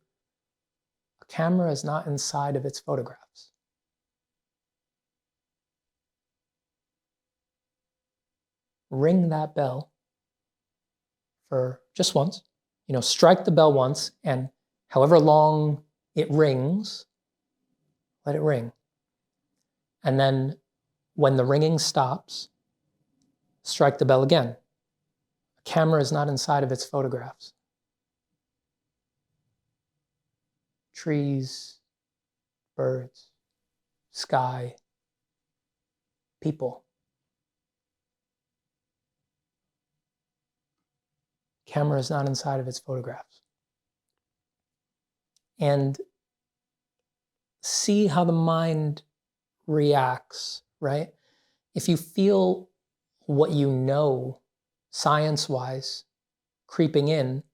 a camera is not inside of its photographs. Ring that bell for just once. Strike the bell once, and however long it rings, let it ring. And then when the ringing stops, strike the bell again. A camera is not inside of its photographs. Trees, birds, sky, people. Camera is not inside of its photographs. And see how the mind reacts, right? If you feel what you know science-wise creeping in,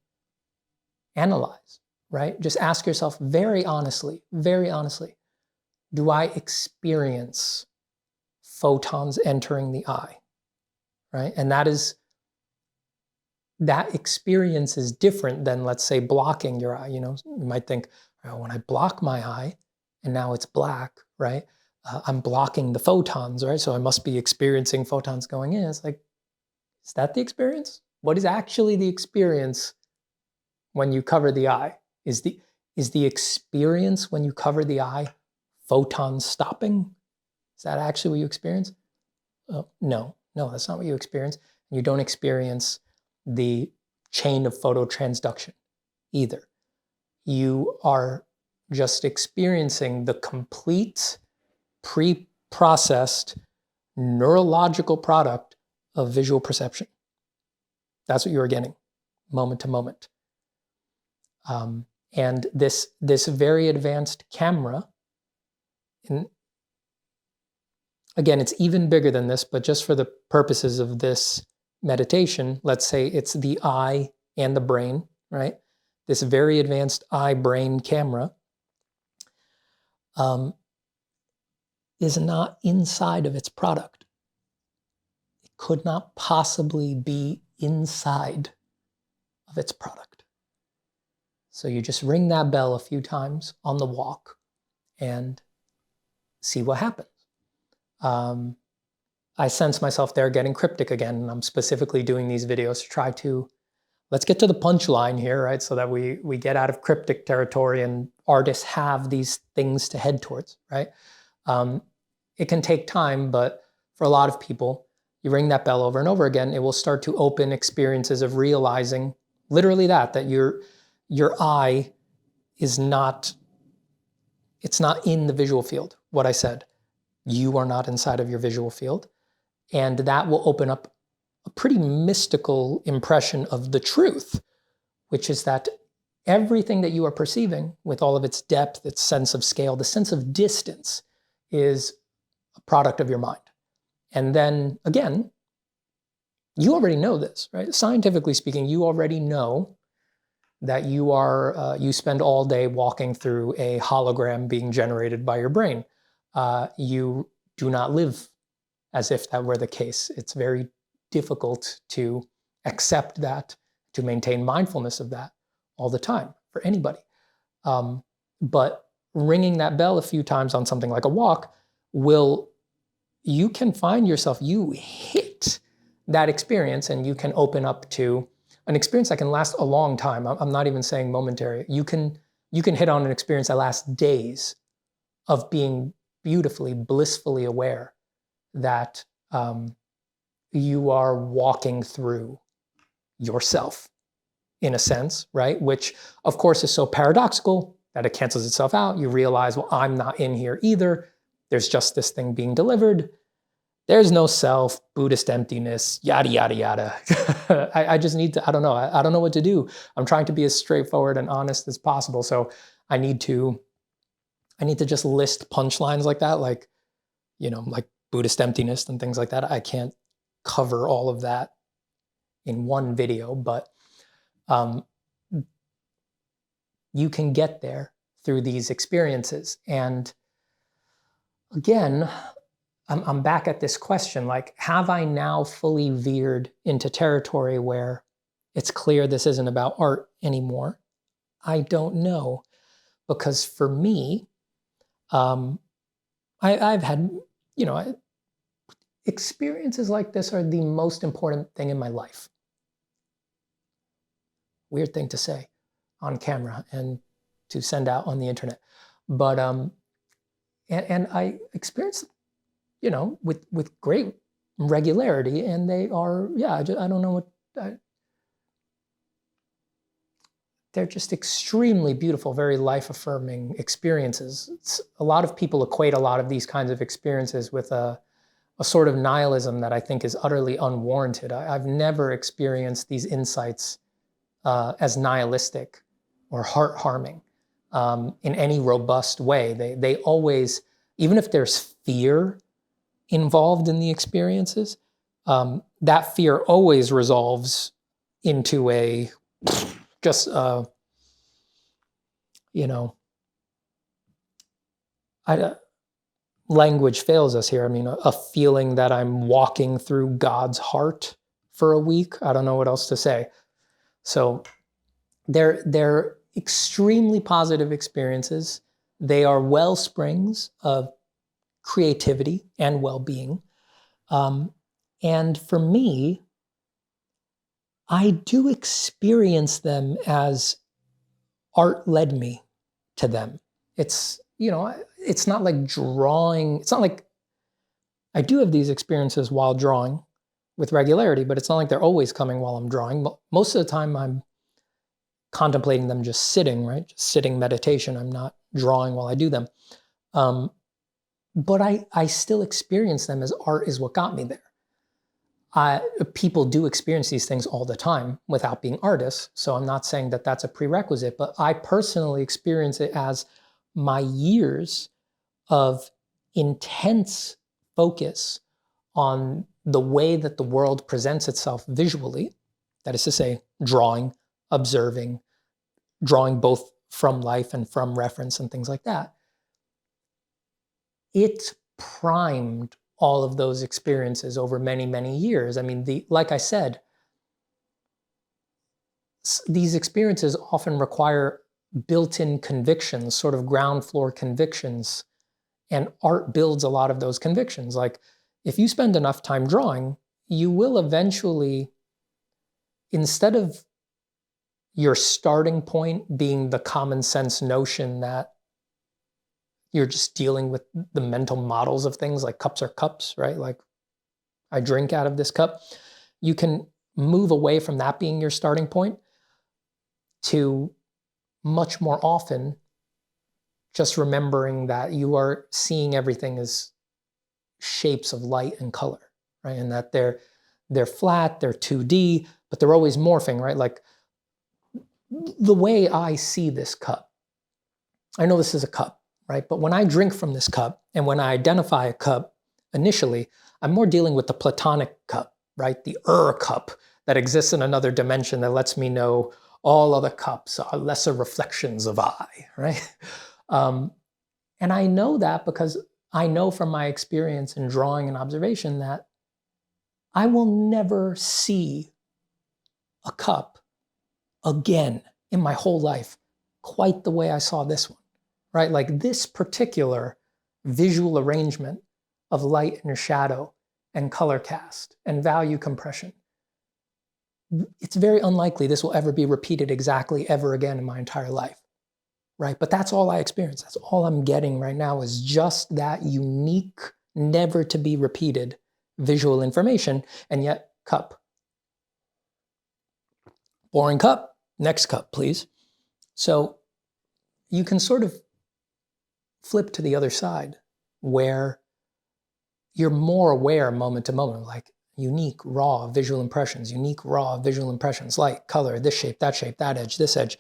analyze, right? Just ask yourself very honestly, do I experience photons entering the eye, right? And that experience is different than, let's say, blocking your eye. You might think, oh, when I block my eye and now it's black, right? I'm blocking the photons, right? So I must be experiencing photons going in. It's like, is that the experience? What is actually the experience when you cover the eye? Is the experience when you cover the eye photons stopping? Is that actually what you experience? No, that's not what you experience. You don't experience the chain of phototransduction either. You are just experiencing the complete processed neurological product of visual perception. That's what you are getting, moment to moment. And this very advanced camera, again, it's even bigger than this, but just for the purposes of this meditation, let's say it's the eye and the brain, right? This very advanced eye-brain camera is not inside of its product. It could not possibly be inside of its product. So you just ring that bell a few times on the walk and see what happens. I sense myself there getting cryptic again, and I'm specifically doing these videos to try to, let's get to the punchline here, right? So that we get out of cryptic territory and artists have these things to head towards, right? It can take time, but for a lot of people, you ring that bell over and over again, it will start to open experiences of realizing literally that your eye is not, it's not in the visual field, what I said. You are not inside of your visual field. And that will open up a pretty mystical impression of the truth, which is that everything that you are perceiving with all of its depth, its sense of scale, the sense of distance is a product of your mind. And then again, you already know this, right? Scientifically speaking, you already know that you spend all day walking through a hologram being generated by your brain. You do not live as if that were the case. It's very difficult to accept that, to maintain mindfulness of that all the time for anybody. But ringing that bell a few times on something like a walk you can find yourself, you hit that experience and you can open up to an experience that can last a long time. I'm not even saying momentary. You can hit on an experience that lasts days of being beautifully, blissfully aware that you are walking through yourself in a sense, right? Which of course is so paradoxical that it cancels itself out. You realize, well, I'm not in here either. There's just this thing being delivered. There's no self, Buddhist emptiness, yada, yada, yada. I just need to, I don't know. I don't know what to do. I'm trying to be as straightforward and honest as possible. So I need to just list punchlines like that, like, like Buddhist emptiness and things like that. I can't cover all of that in one video, but you can get there through these experiences. And again, I'm back at this question, like, have I now fully veered into territory where it's clear this isn't about art anymore? I don't know, because for me, I've had, experiences like this are the most important thing in my life. Weird thing to say on camera and to send out on the internet. But, and I experienced, with great regularity, and they are, I don't know what, they're just extremely beautiful, very life-affirming experiences. A lot of people equate a lot of these kinds of experiences with a sort of nihilism that I think is utterly unwarranted. I've never experienced these insights as nihilistic or heart-harming in any robust way. They always, even if there's fear involved in the experiences, that fear always resolves into a just language fails us here. I mean, a feeling that I'm walking through God's heart for a week. I don't know what else to say. So they're extremely positive experiences. They are well springs of creativity and well-being. And for me, I do experience them as art led me to them. It's, it's not like drawing. It's not like I do have these experiences while drawing with regularity, but it's not like they're always coming while I'm drawing. Most of the time I'm contemplating them just sitting, right? Just sitting meditation. I'm not drawing while I do them. but I still experience them as art is what got me there. People do experience these things all the time without being artists. So I'm not saying that that's a prerequisite, but I personally experience it as my years of intense focus on the way that the world presents itself visually. That is to say, drawing, observing, drawing both from life and from reference and things like that. It primed all of those experiences over many, many years. I mean, like I said, these experiences often require built-in convictions, sort of ground floor convictions, and art builds a lot of those convictions. Like, if you spend enough time drawing, you will eventually, instead of your starting point being the common sense notion that you're just dealing with the mental models of things like cups are cups, right? Like, I drink out of this cup. You can move away from that being your starting point to much more often just remembering that you are seeing everything as shapes of light and color, right? And that they're flat, they're 2D, but they're always morphing, right? Like, the way I see this cup, I know this is a cup, right? But when I drink from this cup and when I identify a cup initially, I'm more dealing with the Platonic cup, right? The cup that exists in another dimension that lets me know all other cups are lesser reflections of I, right? And I know that because I know from my experience in drawing and observation that I will never see a cup again in my whole life quite the way I saw this one, right? Like, this particular visual arrangement of light and shadow and color cast and value compression, it's very unlikely this will ever be repeated exactly ever again in my entire life, right? But that's all I experience. That's all I'm getting right now is just that unique, never to be repeated visual information. And yet, cup. Boring cup. Next cup, please. So you can sort of flip to the other side where you're more aware moment to moment, like unique, raw visual impressions, light, color, this shape, that edge, this edge,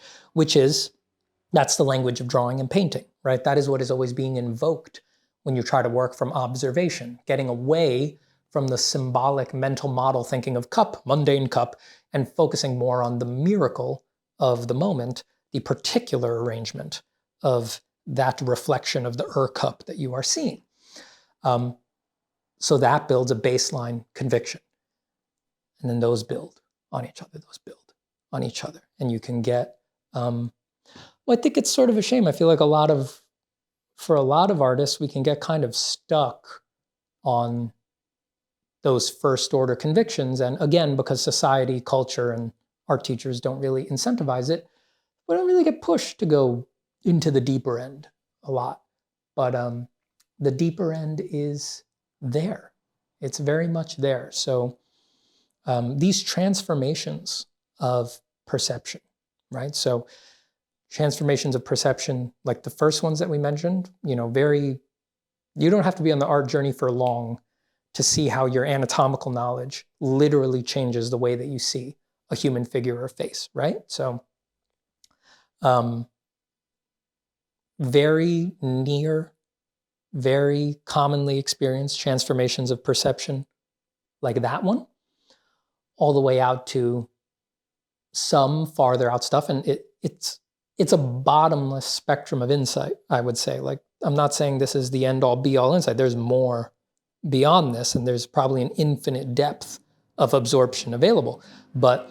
that's the language of drawing and painting, right? That is what is always being invoked when you try to work from observation, getting away from the symbolic mental model thinking of cup, mundane cup, and focusing more on the miracle of the moment, the particular arrangement of that reflection of the cup that you are seeing. So that builds a baseline conviction. And then those build on each other, And you can get, well, I think it's sort of a shame. I feel like for a lot of artists, we can get kind of stuck on those first order convictions. And again, because society, culture, and art teachers don't really incentivize it, we don't really get pushed to go into the deeper end a lot. But the deeper end is there. It's very much there. So these transformations of perception, right? So transformations of perception, like the first ones that we mentioned, you don't have to be on the art journey for long to see how your anatomical knowledge literally changes the way that you see a human figure or face, right? So very near, very commonly experienced transformations of perception like that one, all the way out to some farther out stuff. And it's a bottomless spectrum of insight, I would say. Like, I'm not saying this is the end all be all insight. There's more beyond this, and there's probably an infinite depth of absorption available. But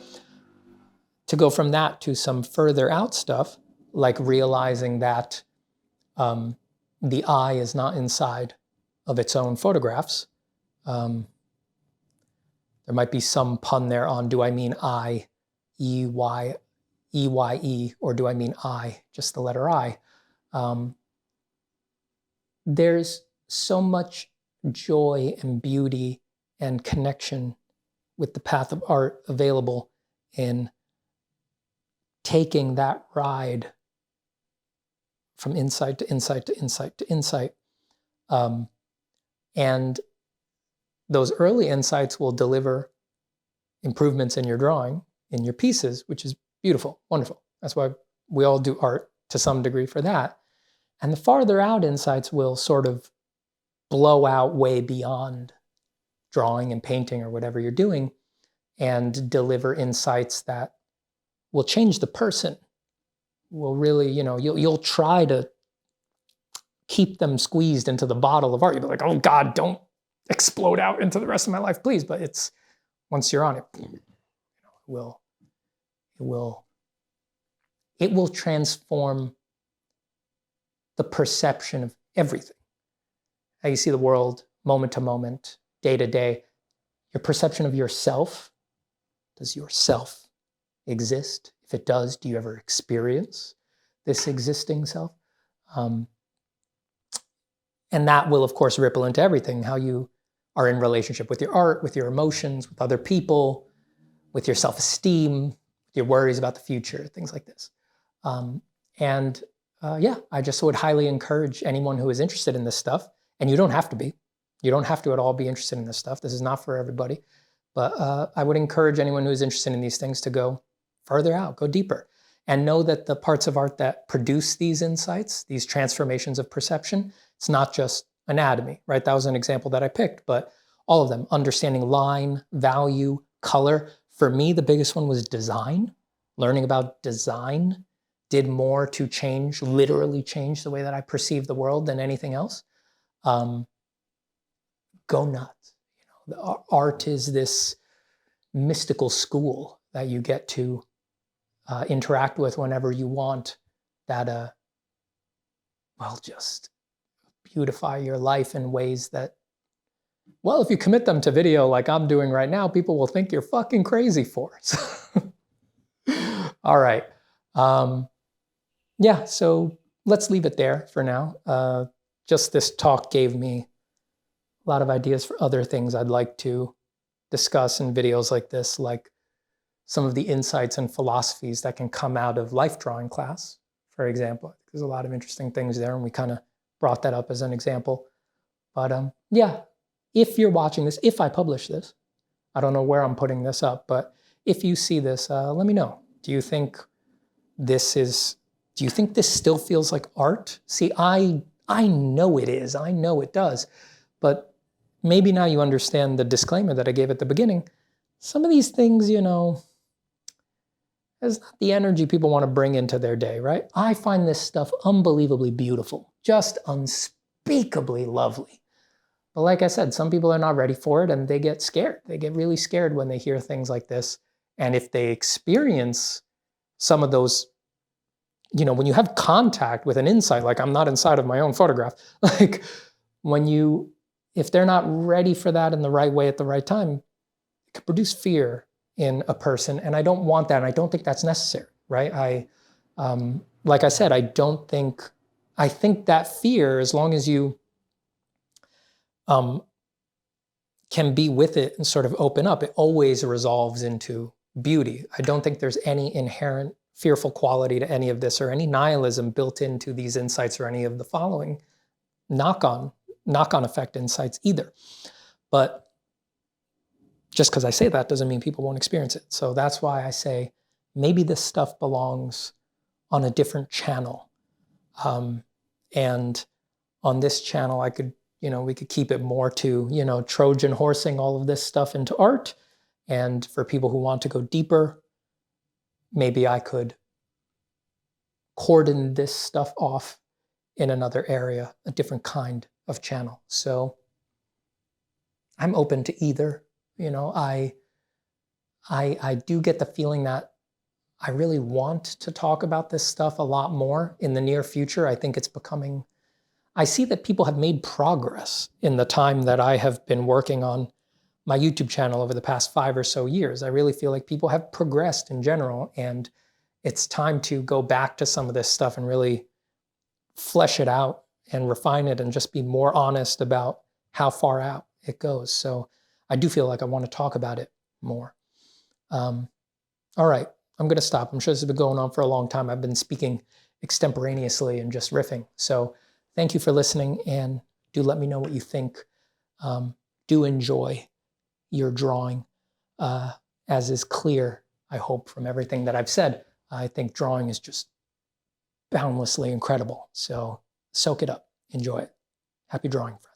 to go from that to some further out stuff, like realizing that the eye is not inside of its own photographs. There might be some pun there on, do I mean I, E-Y, E-Y-E, or do I mean I, just the letter I? There's so much joy and beauty and connection with the path of art available in taking that ride from insight to insight to insight to insight, And those early insights will deliver improvements in your drawing, in your pieces, which is beautiful, wonderful. That's why we all do art to some degree for that. And the farther out insights will sort of blow out way beyond drawing and painting or whatever you're doing, and deliver insights that will change the person. Will really, you'll try to keep them squeezed into the bottle of art. You'll be like, oh God, don't explode out into the rest of my life, please. But it's, once you're on it, it will transform the perception of everything. How you see the world, moment to moment, day to day. Your perception of yourself. Does yourself exist? If it does, do you ever experience this existing self? And that will, of course, ripple into everything. How you are in relationship with your art, with your emotions, with other people, with your self-esteem, your worries about the future, things like this. I just would highly encourage anyone who is interested in this stuff, and you don't have to be. You don't have to at all be interested in this stuff. This is not for everybody. But I would encourage anyone who is interested in these things to go further out, go deeper, and know that the parts of art that produce these insights, these transformations of perception, it's not just anatomy, right? That was an example that I picked, but all of them, understanding line, value, color. For me, the biggest one was design. Learning about design did more to change, literally change the way that I perceive the world than anything else. Go nuts. Art is this mystical school that you get to interact with whenever you want, that just beautify your life in ways that, well, if you commit them to video like I'm doing right now, people will think you're fucking crazy for. All right. So let's leave it there for now. Just this talk gave me a lot of ideas for other things I'd like to discuss in videos like this, like some of the insights and philosophies that can come out of life drawing class, for example. There's a lot of interesting things there, and we kind of brought that up as an example. But if you're watching this, if I publish this, I don't know where I'm putting this up, but if you see this, let me know. Do you think this still feels like art? See, I know it is. I know it does. But maybe now you understand the disclaimer that I gave at the beginning. Some of these things, is not the energy people want to bring into their day, right? I find this stuff unbelievably beautiful, just unspeakably lovely. But like I said, some people are not ready for it, and they get scared. They get really scared when they hear things like this. And if they experience some of those, when you have contact with an insight, like I'm not inside of my own photograph, like if they're not ready for that in the right way at the right time, it could produce fear in a person. And I don't want that. And I don't think that's necessary, right? Like I said, I think that fear, as long as you can be with it and sort of open up, it always resolves into beauty. I don't think there's any inherent fearful quality to any of this, or any nihilism built into these insights, or any of the following knock-on effect insights either. But just because I say that doesn't mean people won't experience it. So that's why I say maybe this stuff belongs on a different channel. And on this channel, we could keep it more to, Trojan horsing all of this stuff into art. And for people who want to go deeper, maybe I could cordon this stuff off in another area, a different kind of channel. So I'm open to either. I do get the feeling that I really want to talk about this stuff a lot more in the near future. I think I see that people have made progress in the time that I have been working on my YouTube channel over the past 5 or so years. I really feel like people have progressed in general, and it's time to go back to some of this stuff and really flesh it out and refine it, and just be more honest about how far out it goes. So I do feel like I want to talk about it more. All right, I'm going to stop. I'm sure this has been going on for a long time. I've been speaking extemporaneously and just riffing. So thank you for listening, and do let me know what you think do enjoy your drawing, as is clear, I hope, from everything that I've said. I think drawing is just boundlessly incredible. So soak it up, enjoy it. Happy drawing, friends.